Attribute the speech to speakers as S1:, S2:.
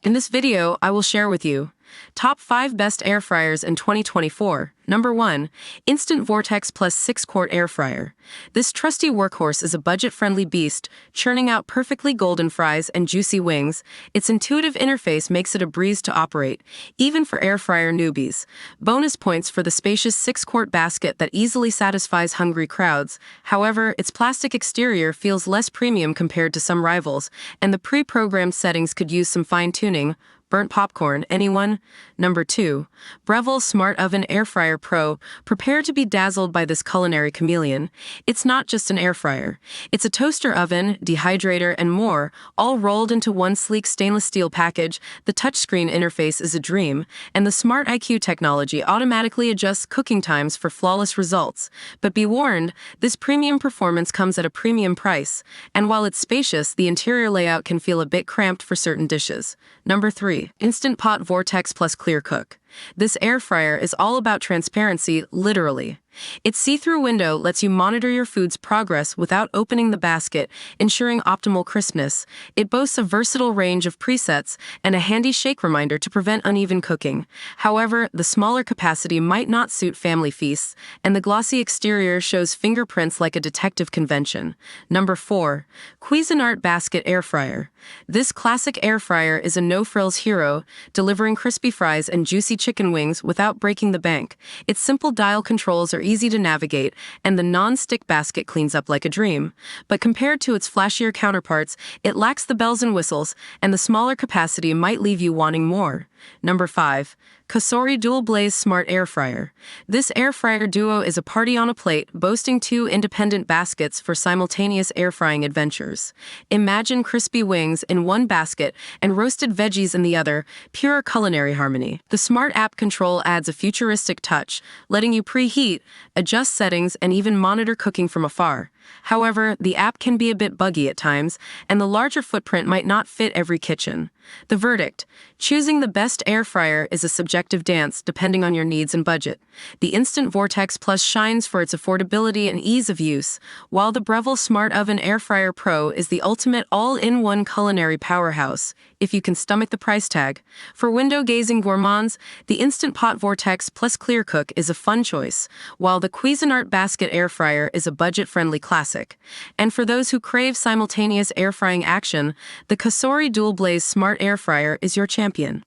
S1: In this video, I will share with you Top 5 Best Air Fryers in 2024. Number 1. Instant Vortex Plus 6-Quart Air Fryer. This trusty workhorse is a budget-friendly beast, churning out perfectly golden fries and juicy wings. Its intuitive interface makes it a breeze to operate, even for air fryer newbies. Bonus points for the spacious 6-quart basket that easily satisfies hungry crowds. However, its plastic exterior feels less premium compared to some rivals, and the pre-programmed settings could use some fine-tuning. Burnt popcorn, anyone? Number 2. Breville Smart Oven Air Fryer Pro. Prepare to be dazzled by this culinary chameleon. It's not just an air fryer. It's a toaster oven, dehydrator, and more, all rolled into one sleek stainless steel package. The touchscreen interface is a dream, and the Smart IQ technology automatically adjusts cooking times for flawless results. But be warned, this premium performance comes at a premium price, and while it's spacious, the interior layout can feel a bit cramped for certain dishes. Number 3. Instant Pot Vortex Plus Clear Cook. This air fryer is all about transparency, literally. Its see-through window lets you monitor your food's progress without opening the basket, ensuring optimal crispness. It boasts a versatile range of presets and a handy shake reminder to prevent uneven cooking. However, the smaller capacity might not suit family feasts, and the glossy exterior shows fingerprints like a detective convention. Number 4. Cuisinart Basket Air Fryer. This classic air fryer is a no-frills hero, delivering crispy fries and juicy chicken wings without breaking the bank. Its simple dial controls are easy to navigate, and the non-stick basket cleans up like a dream. But compared to its flashier counterparts, it lacks the bells and whistles, and the smaller capacity might leave you wanting more. Number 5. Cosori Dual Blaze Smart Air Fryer. This air fryer duo is a party on a plate, boasting 2 independent baskets for simultaneous air frying adventures. Imagine crispy wings in one basket and roasted veggies in the other, pure culinary harmony. The Smart App control adds a futuristic touch, letting you preheat, adjust settings, and even monitor cooking from afar. However, the app can be a bit buggy at times, and the larger footprint might not fit every kitchen. The verdict: choosing the best air fryer is a subjective dance depending on your needs and budget. The Instant Vortex Plus shines for its affordability and ease of use, while the Breville Smart Oven Air Fryer Pro is the ultimate all-in-one culinary powerhouse, if you can stomach the price tag. For window-gazing gourmands, the Instant Pot Vortex Plus Clear Cook is a fun choice, while the Cuisinart Basket Air Fryer is a budget-friendly classic. And for those who crave simultaneous air frying action, the Cosori Dual Blaze Smart Air Fryer is your champion.